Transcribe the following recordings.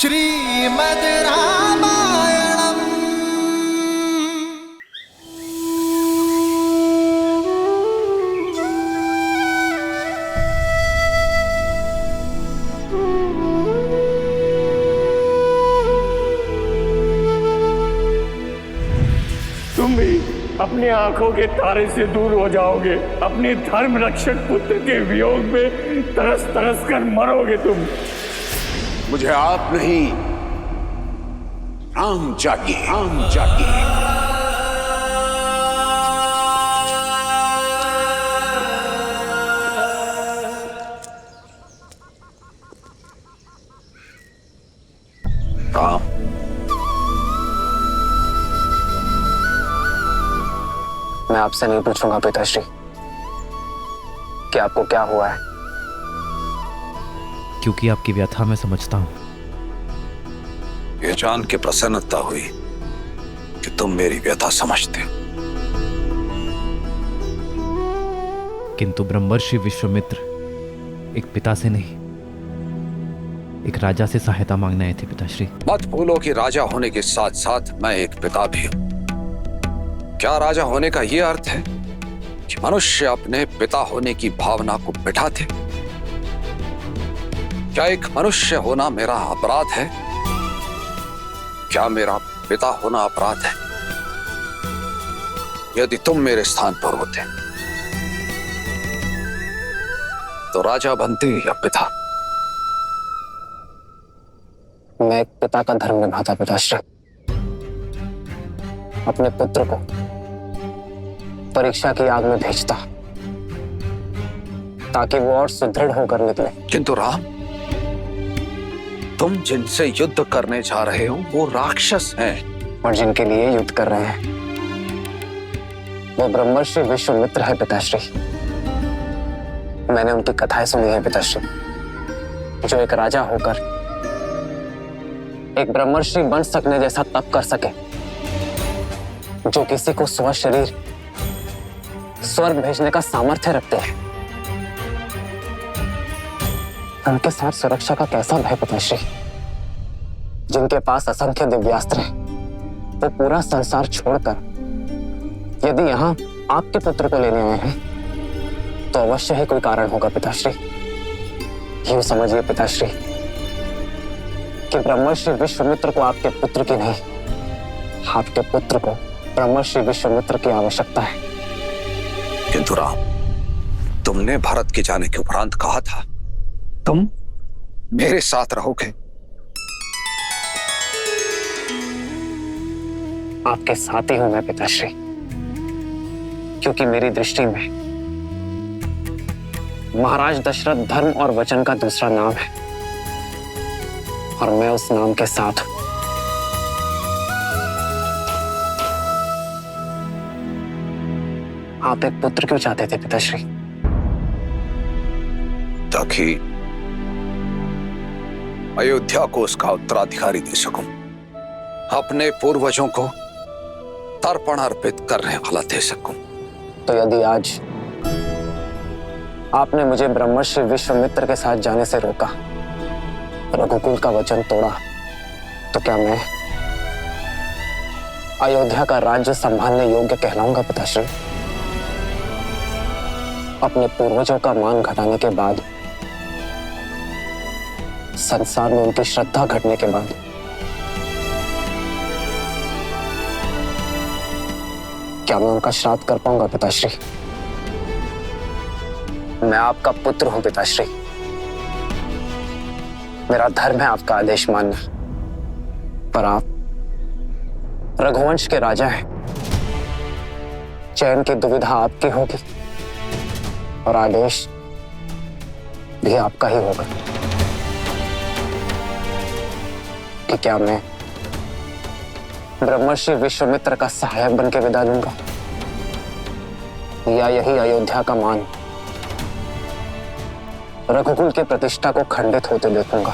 श्रीमद् रामायणम्। तुम भी अपनी आंखों के तारे से दूर हो जाओगे, अपने धर्म रक्षक पुत्र के वियोग में तरस तरस कर मरोगे तुम। मुझे आप नहीं, राम चाहिए, राम चाहिए। राम, मैं आपसे नहीं पूछूंगा पिताश्री कि आपको क्या हुआ है, क्योंकि आपकी व्यथा मैं समझता हूं। ये जान के प्रसन्नता हुई कि तुम मेरी व्यथा समझते हो। किंतु ब्रह्मर्षि विश्वामित्र एक पिता से नहीं, एक राजा से सहायता मांगने आए थे पिताश्री। मत भूलो कि राजा होने के साथ साथ मैं एक पिता भी हूं। क्या राजा होने का यह अर्थ है कि मनुष्य अपने पिता होने की भावना को मिटाते? क्या एक मनुष्य होना मेरा अपराध है? क्या मेरा पिता होना अपराध है? यदि तुम मेरे स्थान पर होते तो राजा बनते या पिता? मैं एक पिता का धर्म निभाता पिताश्री। अपने पुत्र को परीक्षा की आग में भेजता ताकि वो और सुदृढ़ होकर निकले। किंतु राम, तुम जिनसे युद्ध करने जा रहे हो वो राक्षस हैं। और जिनके लिए युद्ध कर रहे हैं वो ब्रह्मर्षि विश्वामित्र है पिताश्री। मैंने उनकी कथाएं सुनी है पिताश्री, जो एक राजा होकर एक ब्रह्मर्षि बन सकने जैसा तप कर सके, जो किसी को स्वशरीर स्वर्ग भेजने का सामर्थ्य रखते हैं। उनके साथ सुरक्षा का कैसा भय पिताश्री? जिनके पास असंख्य दिव्यास्त्र हैं, वो पूरा संसार छोड़कर यदि यहाँ आपके पुत्र को लेने आए हैं तो अवश्य ही कोई कारण होगा पिताश्री। यूं समझिए पिताश्री कि ब्रह्मर्षि विश्वामित्र को आपके पुत्र की नहीं, आपके पुत्र को ब्रह्मर्षि विश्वामित्र की आवश्यकता है। किंतु राम, तुमने भारत के जाने के उपरांत कहा था तुम मेरे साथ रहोगे। आपके साथ ही हूं मैं पिताश्री, क्योंकि मेरी दृष्टि में महाराज दशरथ धर्म और वचन का दूसरा नाम है और मैं उस नाम के साथ हूं। आप एक पुत्र क्यों चाहते थे पिताश्री? ताकि अयोध्या को उसका उत्तराधिकारी दे सकूं, अपने पूर्वजों को तर्पण अर्पित करने वाला दे सकूं। तो यदि आज आपने मुझे ब्रह्मर्षि विश्वामित्र के साथ जाने से रोका, रघुकुल का वचन तोड़ा, तो क्या मैं अयोध्या का राज्य संभालने योग्य कहलाऊंगा पिताश्री? अपने पूर्वजों का मान घटाने के बाद, संसार में उनकी श्रद्धा घटने के बाद, क्या मैं उनका श्राद्ध कर पाऊंगा पिताश्री? मैं आपका पुत्र हूं पिताश्री। मेरा धर्म है आपका आदेश मानना, पर आप रघुवंश के राजा हैं। चयन की दुविधा आपकी होगी और आदेश भी आपका ही होगा कि क्या मैं ब्रह्मर्षि विश्वामित्र का सहायक बनकर विदा लूंगा या यही अयोध्या का मान रघुकुल की प्रतिष्ठा को खंडित होते देखूंगा।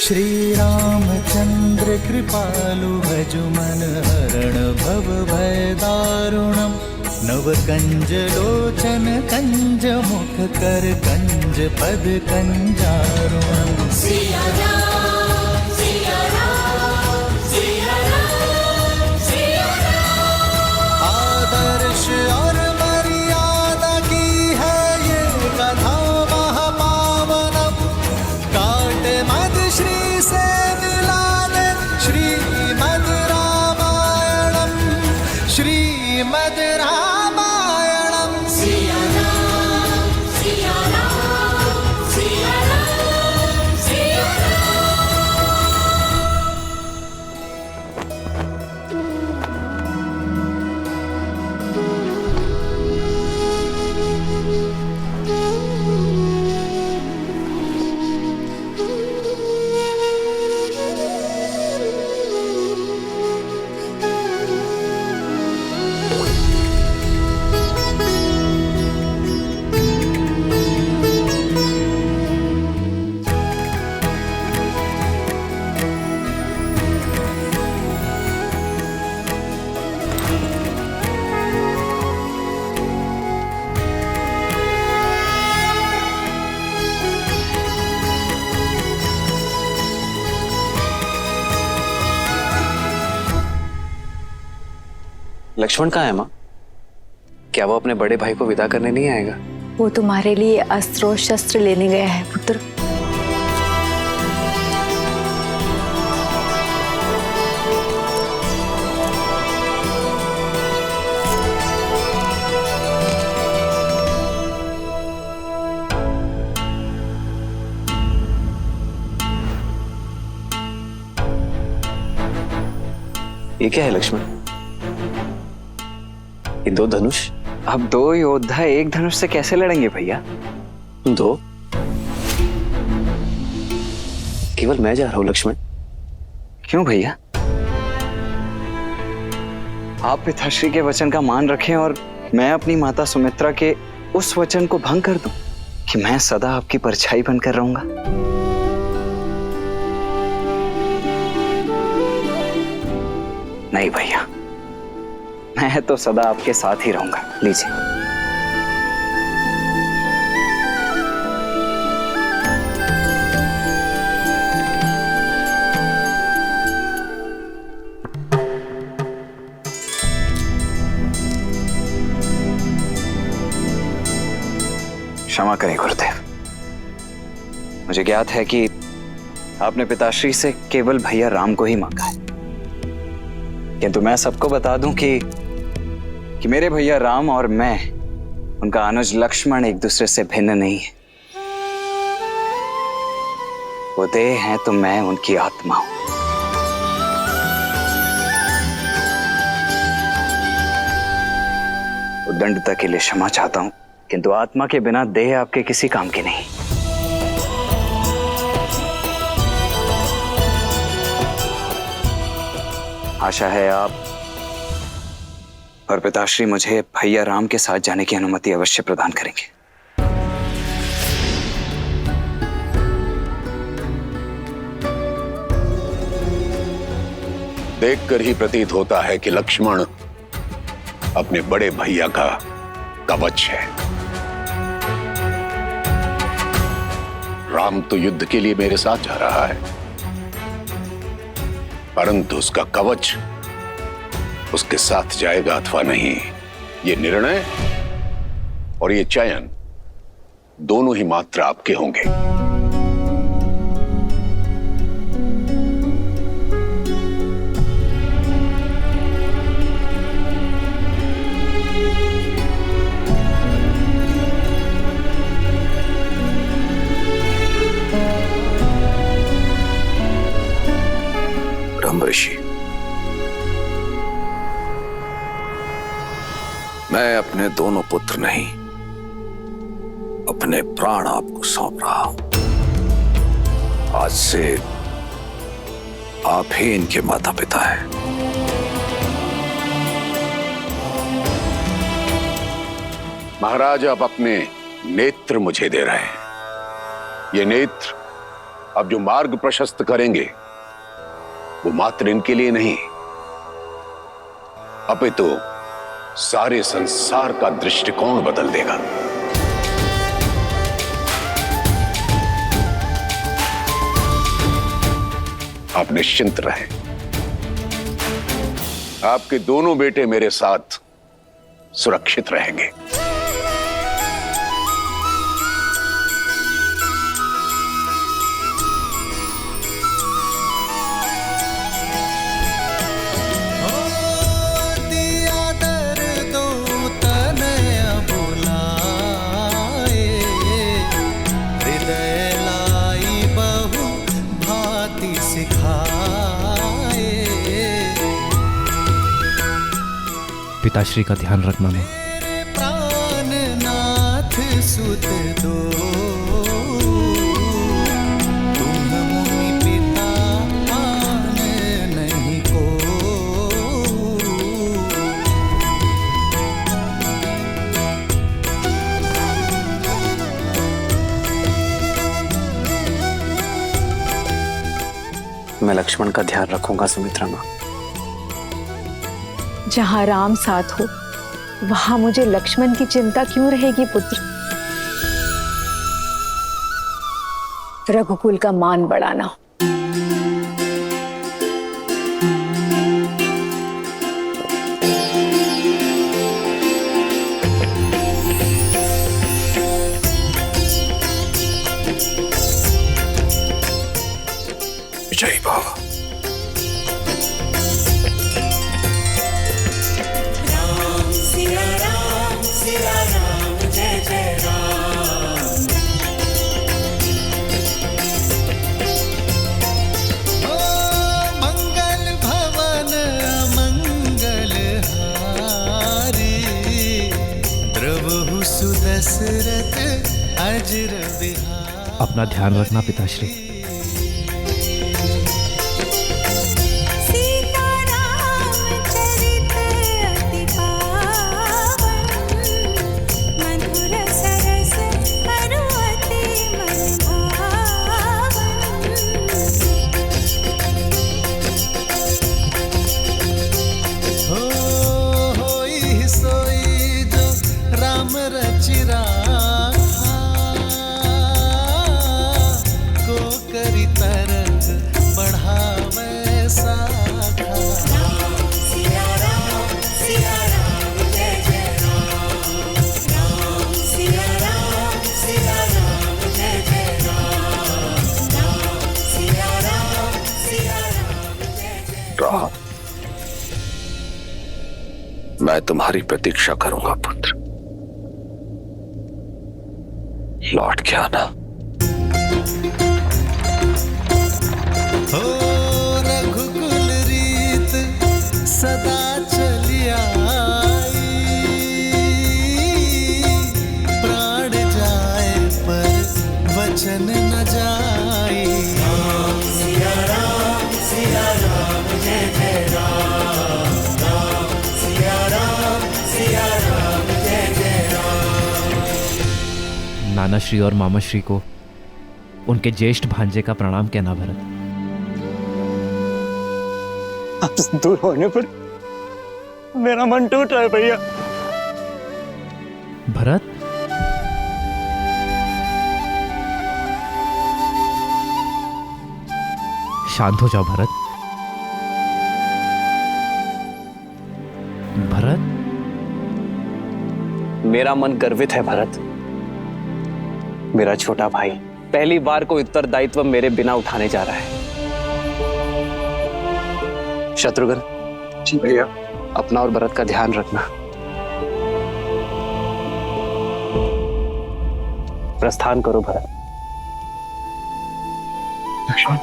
श्री रामचंद्र कृपालु भजुमन हरण भव भय दारुणम नव कंज लोचन कंज मुख कर कंज पद कंजारुणम। सिया राम सिया राम सिया राम सिया राम। आदर्श और मर्यादा की है ये कथा महापावनम काट मद श्री से मिला दे श्रीमद रामायणम श्रीमद रामायणम। सिया राम सिया राम सिया राम सिया लक्ष्मण कहाँ है माँ? क्या वो अपने बड़े भाई को विदा करने नहीं आएगा? वो तुम्हारे लिए अस्त्र और शस्त्र लेने गया है पुत्र। ये क्या है लक्ष्मण? ये दो धनुष? अब दो योद्धा एक धनुष से कैसे लड़ेंगे भैया? दो? केवल मैं जा रहा हूं लक्ष्मण। क्यों भैया? आप पिताश्री के वचन का मान रखें और मैं अपनी माता सुमित्रा के उस वचन को भंग कर दूं कि मैं सदा आपकी परछाई बनकर रहूंगा। नहीं भैया, मैं तो सदा आपके साथ ही रहूंगा। लीजिए। क्षमा करें गुरुदेव, मुझे ज्ञात है कि आपने पिताश्री से केवल भैया राम को ही मांगा है, किंतु मैं सबको बता दूं कि मेरे भैया राम और मैं, उनका अनुज लक्ष्मण एक दूसरे से भिन्न नहीं है। वो देह हैं तो मैं उनकी आत्मा हूं। उद्दंडता के लिए क्षमा चाहता हूं, किंतु आत्मा के बिना देह आपके किसी काम की नहीं। आशा है आप और पिताश्री मुझे भैया राम के साथ जाने की अनुमति अवश्य प्रदान करेंगे। देखकर ही प्रतीत होता है कि लक्ष्मण अपने बड़े भैया का कवच है। राम तो युद्ध के लिए मेरे साथ जा रहा है, परंतु उसका कवच उसके साथ जाएगा अथवा नहीं, ये निर्णय और ये चयन दोनों ही मात्र आपके होंगे। ऋषि, मैं अपने दोनों पुत्र नहीं, अपने प्राण आपको सौंप रहा हूं। आज से आप ही इनके माता पिता हैं। महाराज, आप अपने नेत्र मुझे दे रहे हैं। ये नेत्र अब जो मार्ग प्रशस्त करेंगे वो मात्र इनके लिए नहीं, अपितु सारे संसार का दृष्टिकोण बदल देगा। आप निश्चिंत रहें, आपके दोनों बेटे मेरे साथ सुरक्षित रहेंगे। पिताश्री का ध्यान रखना मां। प्राणनाथ सुत दो, तुम मुनि पिता आन नहीं को। मैं लक्ष्मण का ध्यान रखूंगा सुमित्रा मां। जहां राम साथ हो वहां मुझे लक्ष्मण की चिंता क्यों रहेगी पुत्र? रघुकुल का मान बढ़ाना। जय बाबा। दशरथ अजर बिहार। अपना ध्यान रखना पिताश्री। मैं तुम्हारी प्रतीक्षा करूंगा पुत्र, लौट के आना। हो रघुकुल रीत सदा चली आई, प्राण जाए पर वचन न जाई। सिया राम जय जय राम, सिया राम जय जय राम। नानाश्री और मामाश्री को उनके ज्येष्ठ भांजे का प्रणाम कहना भरत। आपसे दूर होने पर मेरा मन टूट रहा है भैया। भरत, शांत हो जाओ भरत। भरत, मेरा मन गर्वित है भरत। मेरा छोटा भाई पहली बार कोई उत्तरदायित्व मेरे बिना उठाने जा रहा है। शत्रुघ्न जी भैया, अपना और भरत का ध्यान रखना। प्रस्थान करो भरत। लक्ष्मण,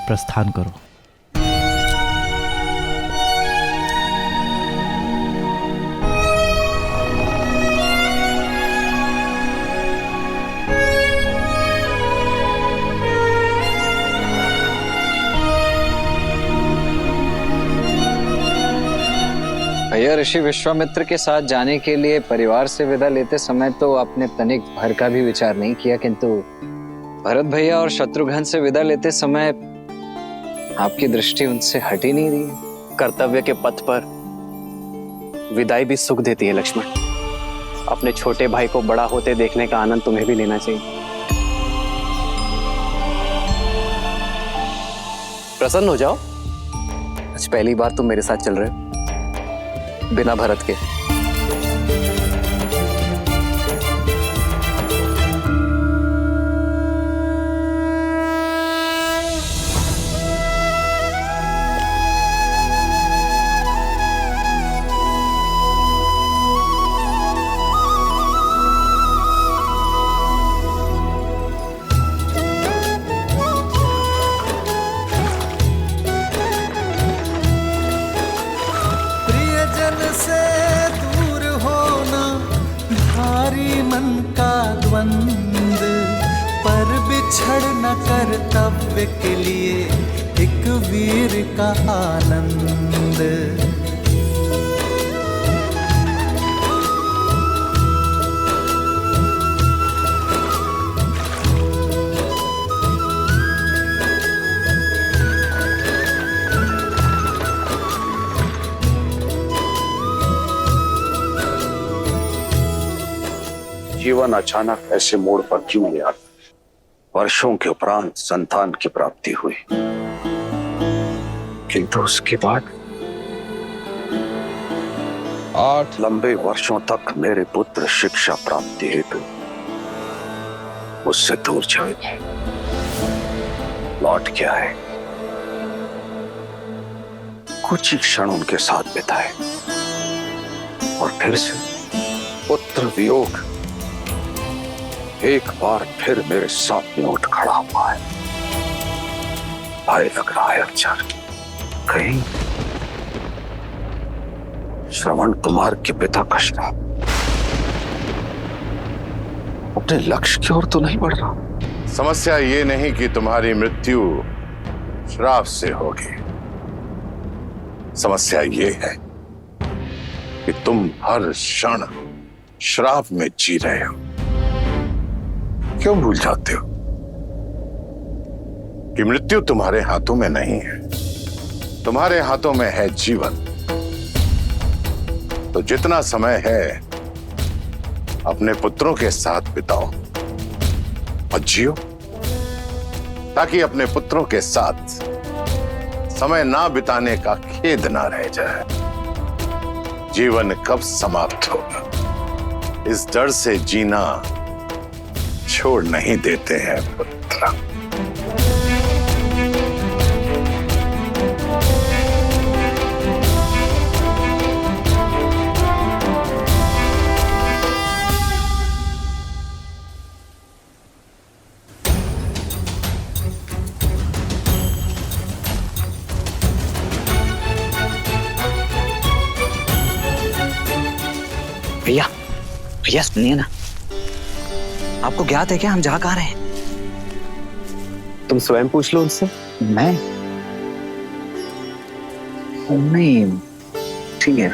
प्रस्थान करो। भैया, ऋषि विश्वामित्र के साथ जाने के लिए परिवार से विदा लेते समय तो आपने तनिक भर का भी विचार नहीं किया, किंतु भरत भैया और शत्रुघ्न से विदा लेते समय आपकी दृष्टि उनसे हट ही नहीं रही। कर्तव्य के पथ पर विदाई भी सुख देती है लक्ष्मण। अपने छोटे भाई को बड़ा होते देखने का आनंद तुम्हें भी लेना चाहिए। प्रसन्न हो जाओ, आज पहली बार तुम मेरे साथ चल रहे हो बिना भरत के। प्रियजन से दूर होना भारी मन का द्वंद, पर बिछड़ न कर्तव्य के लिए एक वीर का आनंद। जीवन अचानक ऐसे मोड़ पर क्यों ले आता? वर्षों के उपरांत संतान की प्राप्ति हुई, किंतु उसके बाद 8 लंबे वर्षों तक मेरे पुत्र शिक्षा प्राप्ति हेतु मुझसे दूर चले। लौट के आए, कुछ ही क्षण उनके साथ बिताए और फिर से पुत्र वियोग एक बार फिर मेरे सामने उठ खड़ा हुआ है। भय लग रहा है अक्षर, कहीं श्रवण कुमार के पिता का श्राप अपने लक्ष्य की ओर तो नहीं बढ़ रहा? समस्या ये नहीं कि तुम्हारी मृत्यु श्राप से होगी, समस्या ये है कि तुम हर क्षण श्राप में जी रहे हो। क्यों भूल जाते हो कि मृत्यु तुम्हारे हाथों में नहीं है, तुम्हारे हाथों में है जीवन। तो जितना समय है अपने पुत्रों के साथ बिताओ और जियो, ताकि अपने पुत्रों के साथ समय ना बिताने का खेद ना रह जाए। जीवन कब समाप्त होगा इस डर से जीना छोड़ नहीं देते हैं पुत्र। भैया, भैया सुनिए ना, आपको ज्ञात है क्या हम जा कहाँ रहे हैं? तुम स्वयं पूछ लो उनसे। मैं नहीं, ठीक है।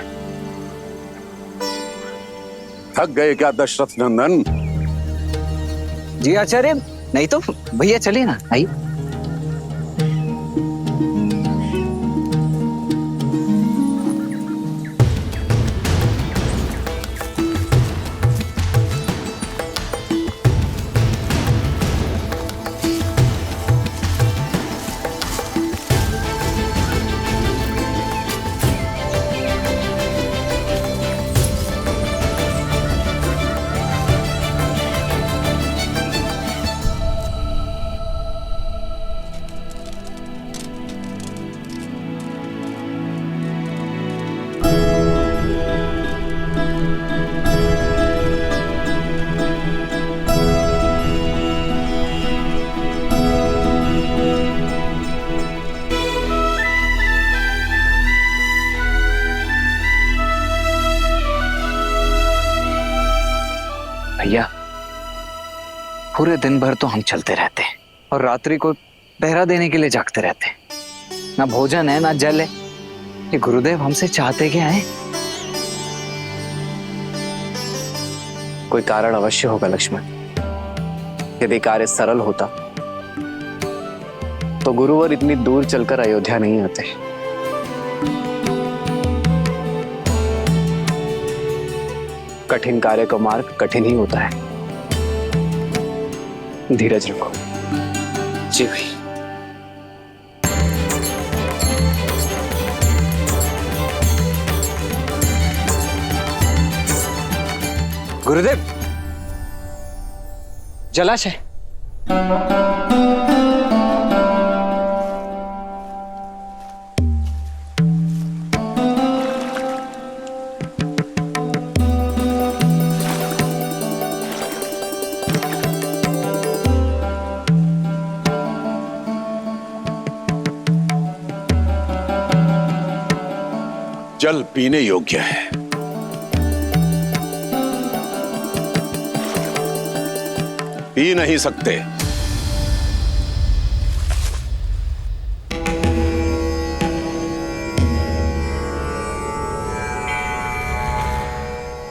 थक गए क्या दशरथ नंदन? जी आचार्य, नहीं तो भैया चलिए ना, आइए। भैया, पूरे दिन भर तो हम चलते रहते हैं और रात्रि को पहरा देने के लिए जागते रहते हैं। ना भोजन है ना जल है। ये गुरुदेव हमसे चाहते क्या है? कोई कारण अवश्य होगा लक्ष्मण। यदि कार्य सरल होता तो गुरुवर इतनी दूर चलकर अयोध्या नहीं आते। कठिन कार्य का मार्ग कठिन ही होता है। धीरज रखो। जी भाई। गुरुदेव, जलाशय। जल पीने योग्य है। पी नहीं सकते।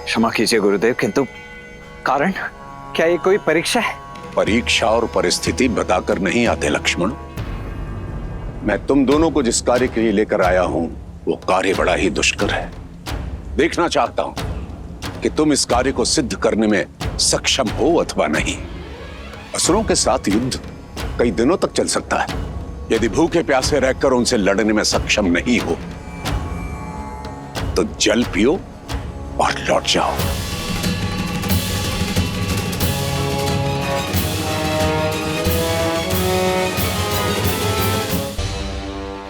क्षमा कीजिए गुरुदेव, किंतु कारण क्या ये कोई परीक्षा है? परीक्षा और परिस्थिति बताकर नहीं आते लक्ष्मण। मैं तुम दोनों को जिस कार्य के लिए लेकर आया हूं वो कार्य बड़ा ही दुष्कर है। देखना चाहता हूं कि तुम इस कार्य को सिद्ध करने में सक्षम हो अथवा नहीं। असुरों के साथ युद्ध कई दिनों तक चल सकता है। यदि भूखे प्यासे रहकर उनसे लड़ने में सक्षम नहीं हो तो जल पियो और लौट जाओ।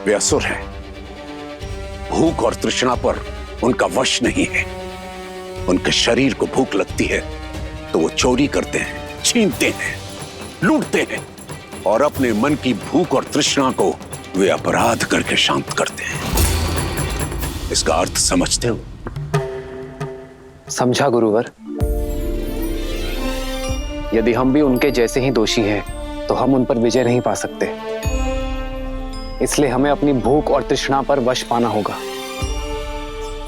वे असुर हैं। भूख और तृष्णा पर उनका वश नहीं है। उनके शरीर को भूख लगती है तो वो चोरी करते हैं, छीनते हैं, लूटते हैं और अपने मन की भूख और तृष्णा को वे अपराध करके शांत करते हैं। इसका अर्थ समझते हो? समझा गुरुवर। यदि हम भी उनके जैसे ही दोषी हैं, तो हम उन पर विजय नहीं पा सकते। इसलिए हमें अपनी भूख और तृष्णा पर वश पाना होगा,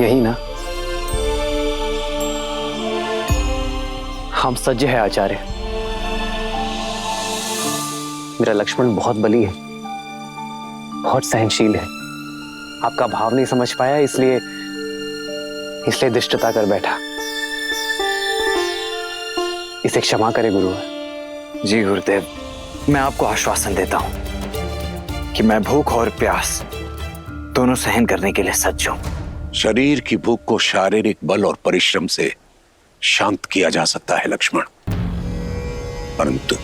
यही ना? हम सज्ज है आचार्य। मेरा लक्ष्मण बहुत बली है, बहुत सहनशील है। आपका भाव नहीं समझ पाया, इसलिए दुष्टता कर बैठा। इसे क्षमा करें गुरुवर। जी गुरुदेव, मैं आपको आश्वासन देता हूं कि मैं भूख और प्यास दोनों सहन करने के लिए सज्ज हूं। शरीर की भूख को शारीरिक बल और परिश्रम से शांत किया जा सकता है लक्ष्मण, परंतु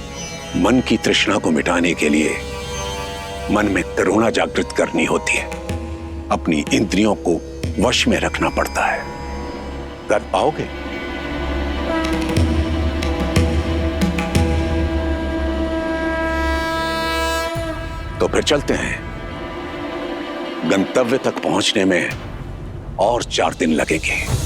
मन की तृष्णा को मिटाने के लिए मन में करुणा जागृत करनी होती है। अपनी इंद्रियों को वश में रखना पड़ता है। कर पाओगे? तो फिर चलते हैं। गंतव्य तक पहुंचने में और 4 दिन लगेंगे।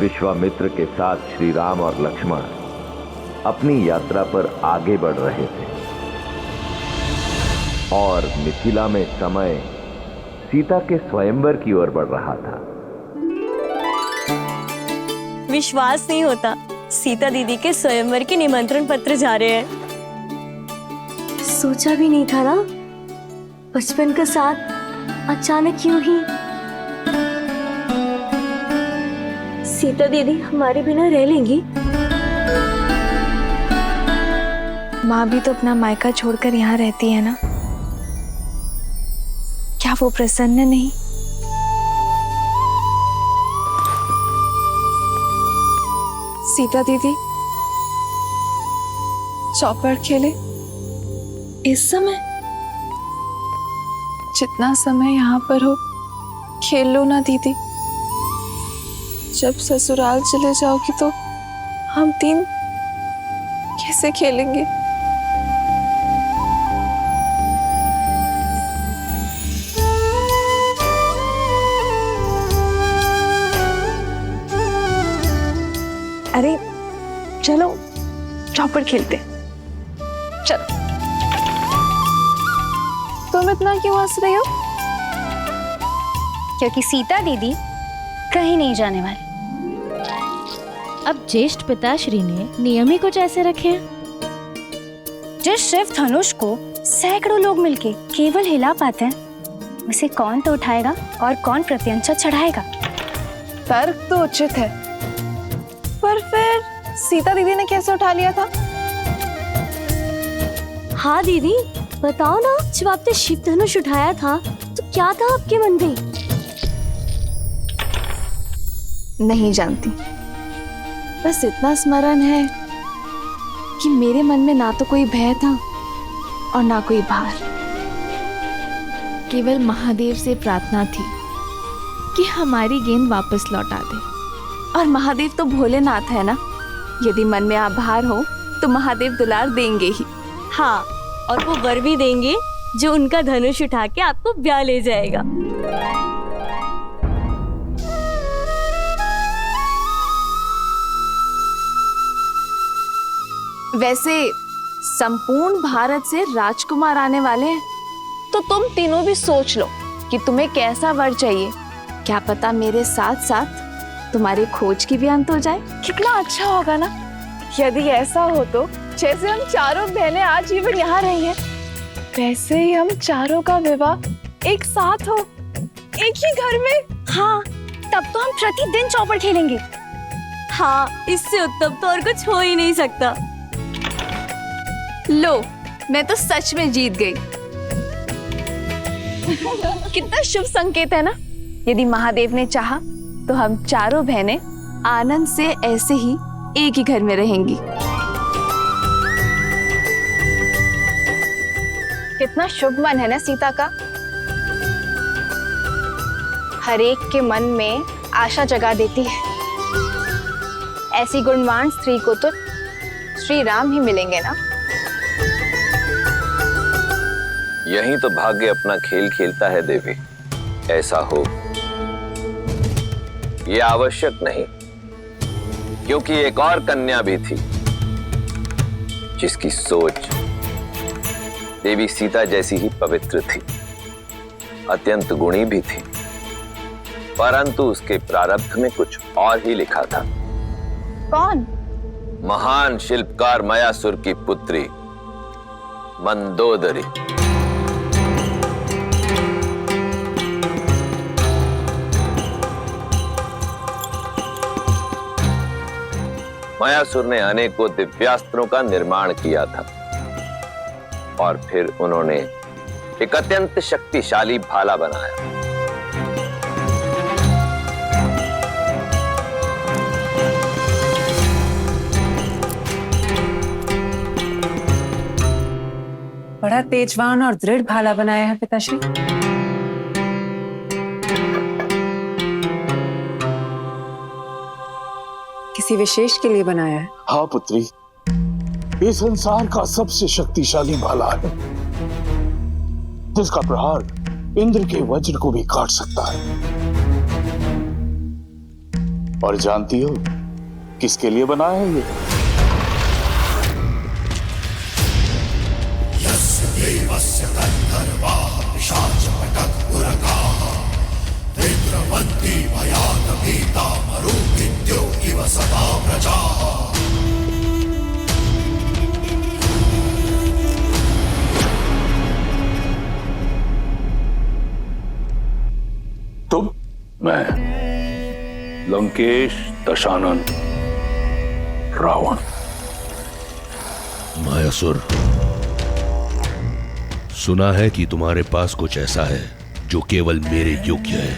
विश्वामित्र के साथ श्री राम और लक्ष्मण अपनी यात्रा पर आगे बढ़ रहे थे और मिथिला में समय सीता के स्वयंवर की ओर बढ़ रहा था। विश्वास नहीं होता, सीता दीदी के स्वयंवर के निमंत्रण पत्र जा रहे हैं। सोचा भी नहीं था ना, बचपन का साथ अचानक क्यों ही। सीता दीदी हमारे बिना रह लेंगी? माँ भी तो अपना मायका छोड़कर यहाँ रहती है ना, क्या वो प्रसन्न नहीं? सीता दीदी चौपड़ खेले इस समय? जितना समय यहाँ पर हो खेल लो ना दीदी। जब ससुराल चले जाओगी तो हम तीन कैसे खेलेंगे? अरे चलो चौपड़ खेलते, चलो। तुम इतना क्यों हंस रही हो? क्योंकि सीता दीदी कहीं नहीं जाने वाली। अब ज्येष्ठ पिताश्री ने नियम ही कुछ ऐसे रखे हैं। जिस शिव धनुष को सैकड़ों लोग मिलके केवल हिला पाते हैं, उसे कौन तो उठाएगा और कौन प्रत्यंचा चढ़ाएगा? तर्क तो उचित है, पर फिर सीता दीदी ने कैसे उठा लिया था? हाँ दीदी बताओ ना, जब आपने शिव धनुष उठाया था तो क्या था आपके मन में? नहीं जानती, बस इतना स्मरण है कि मेरे मन में ना तो कोई भय था और ना कोई भार। केवल महादेव से प्रार्थना थी कि हमारी गेंद वापस लौटा दे। और महादेव तो भोलेनाथ है ना, यदि मन में आभार हो तो महादेव दुलार देंगे ही। हाँ, और वो वर भी देंगे जो उनका धनुष उठा के आपको ब्याह ले जाएगा। वैसे संपूर्ण भारत से राजकुमार आने वाले हैं, तो तुम तीनों भी सोच लो कि तुम्हें कैसा वर चाहिए। क्या पता मेरे साथ साथ तुम्हारी खोज की भी अंत हो जाए। कितना अच्छा होगा ना यदि ऐसा हो तो। जैसे हम चारों बहनें आज जीवन यहाँ रही हैं, वैसे ही हम चारों का विवाह एक साथ हो, एक ही घर में। हाँ, तब तो हम प्रतिदिन चौपड़ खेलेंगे। हाँ, इससे उत्तम तो और कुछ हो ही नहीं सकता। लो, मैं तो सच में जीत गई। कितना शुभ संकेत है ना। यदि महादेव ने चाहा तो हम चारों बहनें आनंद से ऐसे ही एक ही घर में रहेंगी। कितना शुभ मन है ना सीता का। हर एक के मन में आशा जगा देती है। ऐसी गुणवान स्त्री को तो श्री राम ही मिलेंगे ना। यही तो भाग्य अपना खेल खेलता है देवी। ऐसा हो ये आवश्यक नहीं, क्योंकि एक और कन्या भी थी जिसकी सोच देवी सीता जैसी ही पवित्र थी, अत्यंत गुणी भी थी, परंतु उसके प्रारब्ध में कुछ और ही लिखा था। कौन? महान शिल्पकार मयासुर की पुत्री मंदोदरी। मयासुर ने अनेकों दिव्यास्त्रों का निर्माण किया था और फिर उन्होंने एक अत्यंत शक्तिशाली भाला बनाया। बड़ा तेजवान और दृढ़ भाला बनाया है पिताश्री। किसी विशेष के लिए बनाया है? हाँ पुत्री, ये संसार का सबसे शक्तिशाली भाला है, जिसका प्रहार इंद्र के वज्र को भी काट सकता है। और जानती हो किसके लिए बना है ये? तुम? मैं लंकेश दशानन रावण। मायासुर, सुना है कि तुम्हारे पास कुछ ऐसा है जो केवल मेरे योग्य है,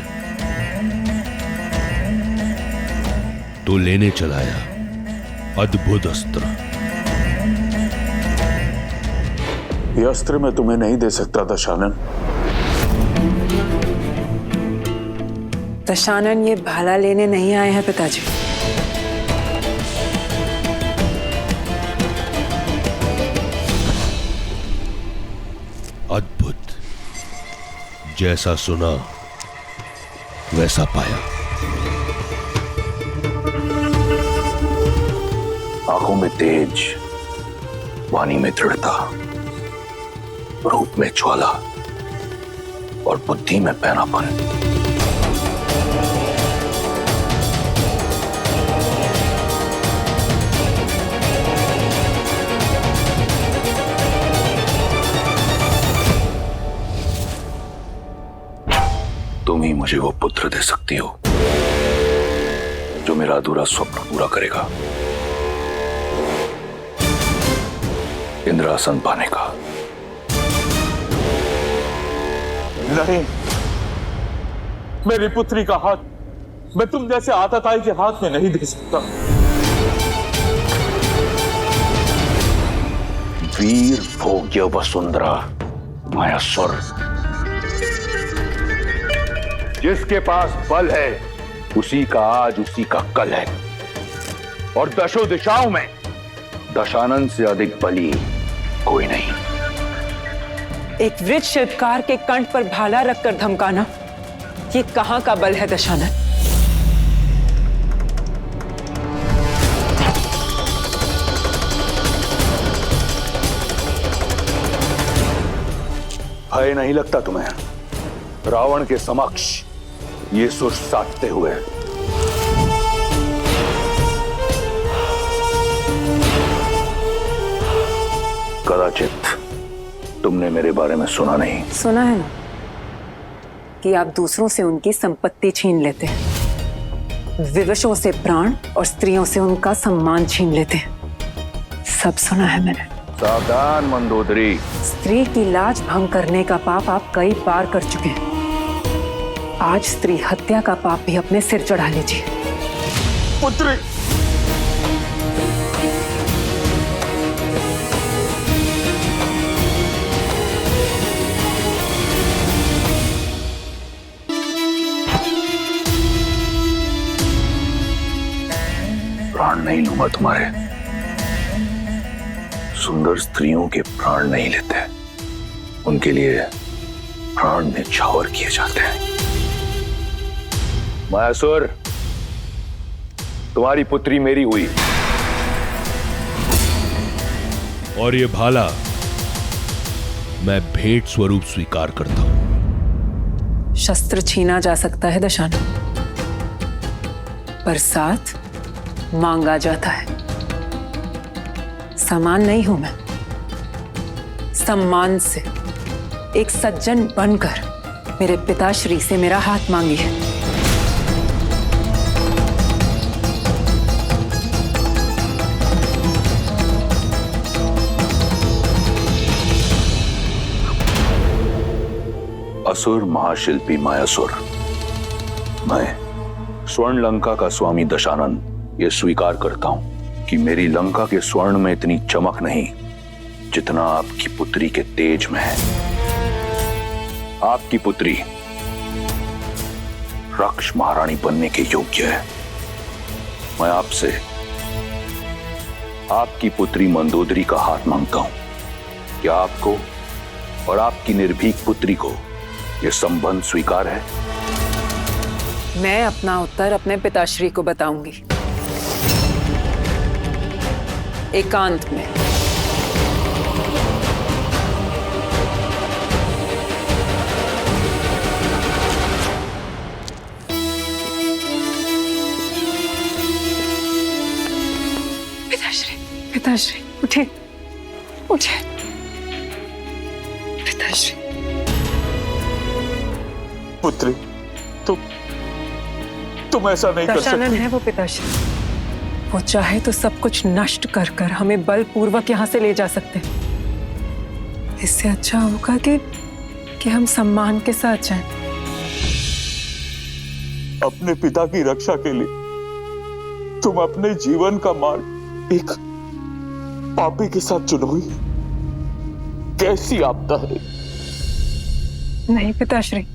तो लेने चलाया अद्भुत अस्त्र। ये अस्त्र मैं तुम्हें नहीं दे सकता दशानन। दशानन ये भाला लेने नहीं आए हैं पिताजी। अद्भुत, जैसा सुना वैसा पाया। आंखों में तेज, वाणी में दृढ़ता, रूप में ज्वाला और बुद्धि में पैनापन। तुम ही मुझे वो पुत्र दे सकती हो जो मेरा अधूरा स्वप्न पूरा करेगा, इंद्रासन पाने का। नहीं, मेरी पुत्री का हाथ मैं तुम जैसे आतताई के हाथ में नहीं दे सकता। वीर भोग्य वसुंधरा मायासुर, जिसके पास बल है उसी का आज उसी का कल है, और दशों दिशाओं में दशानन से अधिक बली कोई नहीं। एक वृक्ष शिल्पकार के कंठ पर भाला रखकर धमकाना, ये कहां का बल है दशानन? भय नहीं लगता तुम्हें रावण के समक्ष ये सुर साधते हुए? कदाचित तुमने मेरे बारे में सुना नहीं। सुना है ना कि आप दूसरों से उनकी संपत्ति छीन लेते हैं, विवशों से प्राण और स्त्रियों से उनका सम्मान छीन लेते हैं। सब सुना है मैंने। सावधान मंदोदरी, स्त्री की लाज भंग करने का पाप आप कई बार कर चुके हैं। आज स्त्री हत्या का पाप भी अपने सिर चढ़ा लीजिए। पुत्री, प्राण नहीं लूंगा तुम्हारे। सुंदर स्त्रियों के प्राण नहीं लेते, उनके लिए प्राण न्यौछावर किए जाते हैं। मायासुर, तुम्हारी पुत्री मेरी हुई, और ये भाला मैं भेंट स्वरूप स्वीकार करता हूं। शस्त्र छीना जा सकता है दशानन, पर साथ मांगा जाता है। समान नहीं हूं मैं, सम्मान से एक सज्जन बनकर मेरे पिताश्री से मेरा हाथ मांगिए। असुर महाशिल्पी मायासुर, मैं स्वर्ण लंका का स्वामी दशानन ये स्वीकार करता हूं कि मेरी लंका के स्वर्ण में इतनी चमक नहीं जितना आपकी पुत्री के तेज में है। आपकी पुत्री रक्ष महारानी बनने के योग्य है। मैं आपसे आपकी पुत्री मंदोदरी का हाथ मांगता हूं। क्या आपको और आपकी निर्भीक पुत्री को यह संबंध स्वीकार है? मैं अपना उत्तर अपने पिताश्री को बताऊंगी, एकांत में। पिताश्री उठे, उठे पिताश्री। पुत्री, तुम ऐसा नहीं कर दशानन सकती। है वो पिताश्री, वो चाहे तो सब कुछ नष्ट कर कर हमें बलपूर्वक यहाँ से ले जा सकते हैं। इससे अच्छा होगा कि हम सम्मान के साथ जाएं। अपने पिता की रक्षा के लिए तुम अपने जीवन का मार्ग एक पापी के साथ चुनोगी? कैसी आपदा है? नहीं पिताश्री,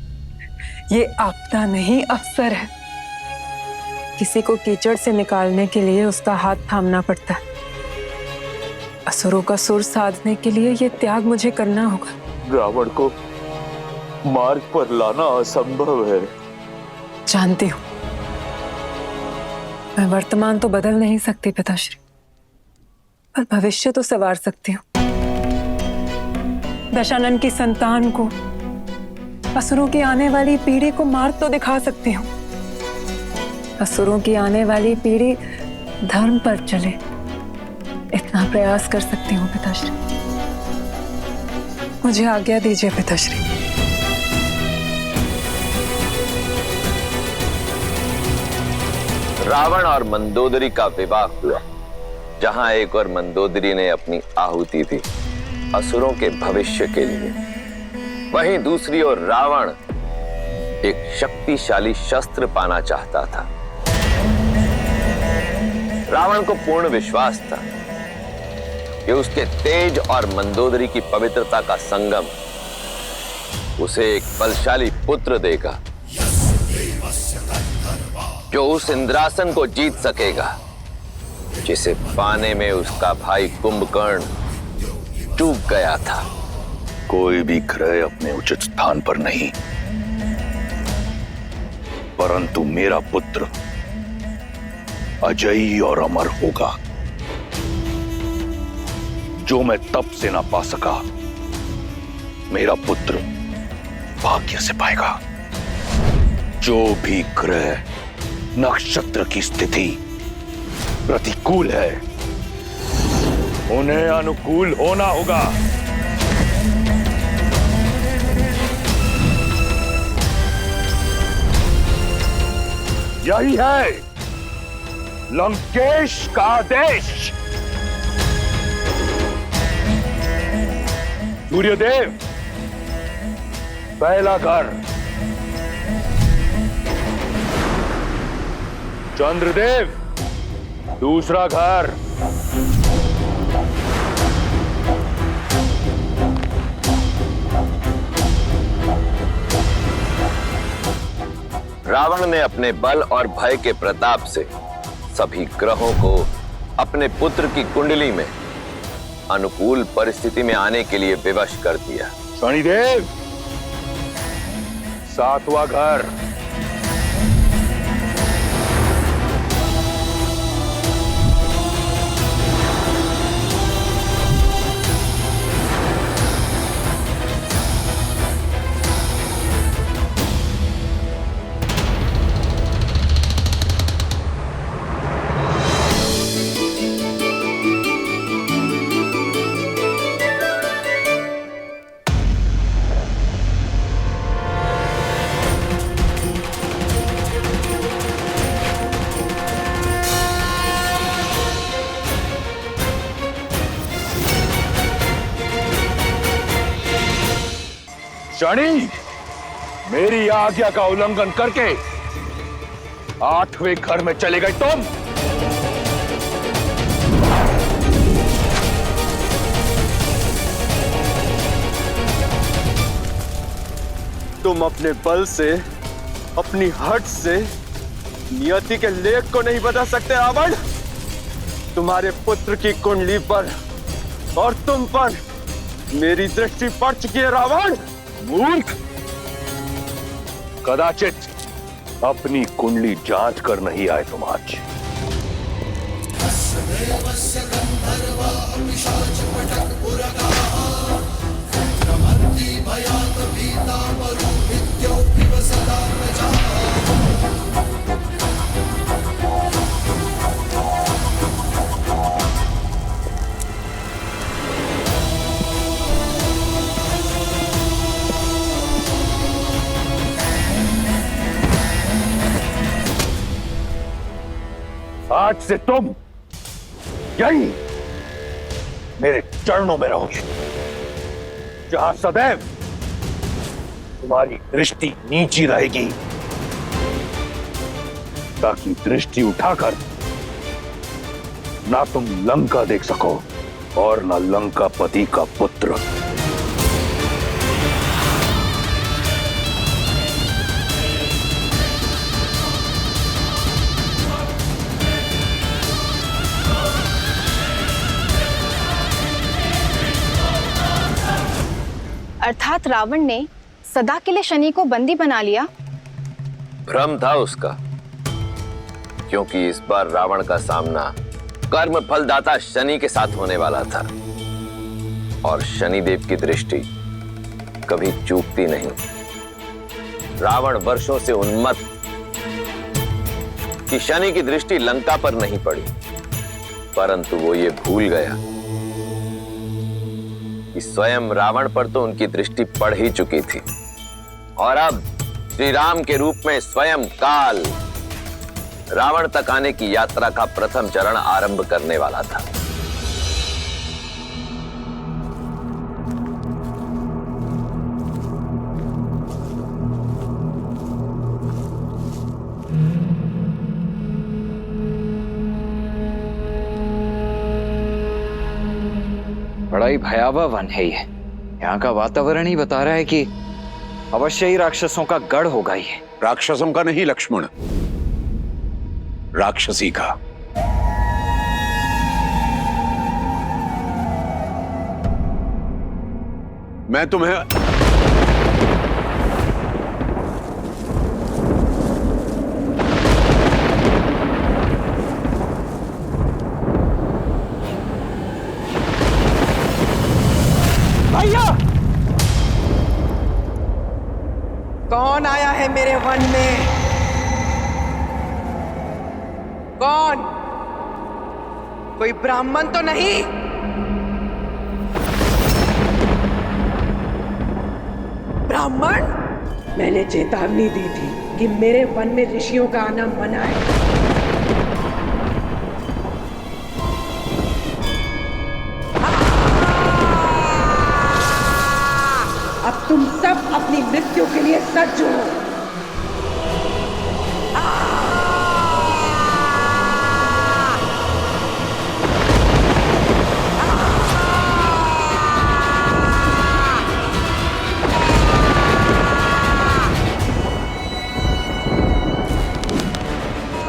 ये आपदा नहीं, अवसर है। किसी को कीचड़ से निकालने के लिए उसका हाथ थामना पड़ता है। असुरों का सुर साधने के लिए ये त्याग मुझे करना होगा। रावण को मार्ग पर लाना असंभव है। जानती हूं, मैं वर्तमान तो बदल नहीं सकती पिताश्री, पर भविष्य तो संवार सकती हूँ। दशानन की संतान को, असुरों की आने वाली पीढ़ी को मार्ग तो दिखा सकती हूँ। असुरों की आने वाली पीढ़ी धर्म पर चले, इतना प्रयास कर सकती हूँ पिताश्री। मुझे आज्ञा दीजिए पिताश्री। रावण और मंदोदरी का विवाह हुआ, जहां एक और मंदोदरी ने अपनी आहुति दी असुरों के भविष्य के लिए, वहीं दूसरी ओर रावण एक शक्तिशाली शस्त्र पाना चाहता था। रावण को पूर्ण विश्वास था कि उसके तेज और मंदोदरी की पवित्रता का संगम उसे एक बलशाली पुत्र देगा, जो उस इंद्रासन को जीत सकेगा जिसे पाने में उसका भाई कुंभकर्ण चूक गया था। कोई भी ग्रह अपने उचित स्थान पर नहीं, परंतु मेरा पुत्र अजयी और अमर होगा। जो मैं तप से ना पा सका, मेरा पुत्र भाग्य से पाएगा। जो भी ग्रह नक्षत्र की स्थिति प्रतिकूल है, उन्हें अनुकूल होना होगा। यही है लंकेश का आदेश। सूर्यदेव पहला घर, चंद्रदेव दूसरा घर, रावण ने अपने बल और भय के प्रताप से सभी ग्रहों को अपने पुत्र की कुंडली में अनुकूल परिस्थिति में आने के लिए विवश कर दिया। शनिदेव सातवां घर, शनि, मेरी आज्ञा का उल्लंघन करके 8वें घर में चले गए तुम। तुम अपने बल से, अपनी हट से नियति के लेख को नहीं बदल सकते रावण। तुम्हारे पुत्र की कुंडली पर और तुम पर मेरी दृष्टि पड़ चुकी है रावण। मूर्ख, कदाचित अपनी कुंडली जांच कर नहीं आए तुम आज। आज से तुम यही मेरे चरणों में रहोगे, जहां सदैव तुम्हारी दृष्टि नीची रहेगी, ताकि दृष्टि उठाकर ना तुम लंका देख सको और ना लंकापति का पुत्र। अर्थात रावण ने सदा के लिए शनि को बंदी बना लिया। भ्रम था उसका, क्योंकि इस बार रावण का सामना कर्म फलदाता शनि के साथ होने वाला था, और शनिदेव की दृष्टि कभी चूकती नहीं। रावण वर्षों से उन्मत्त कि शनि की दृष्टि लंका पर नहीं पड़ी, परंतु वो ये भूल गया कि स्वयं रावण पर तो उनकी दृष्टि पड़ ही चुकी थी, और अब श्री राम के रूप में स्वयं काल रावण तक आने की यात्रा का प्रथम चरण आरंभ करने वाला था। बड़ा ही भयावह वन है ये। यहाँ का वातावरण ही बता रहा है कि अवश्य ही राक्षसों का गढ़ होगा ये। राक्षसों का नहीं लक्ष्मण, राक्षसी का। मैं तुम्हें भैया, कौन आया है मेरे वन में? कौन? कोई ब्राह्मण तो नहीं? ब्राह्मण? मैंने चेतावनी दी थी कि मेरे वन में ऋषियों का आना मना है। अब तुम सब अपनी मृत्यु के लिए सज्ज हो।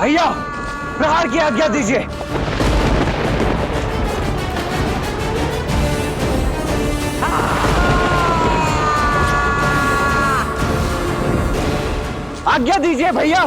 भैया, प्रहार की आज्ञा दीजिए। आज्ञा दीजिए भैया।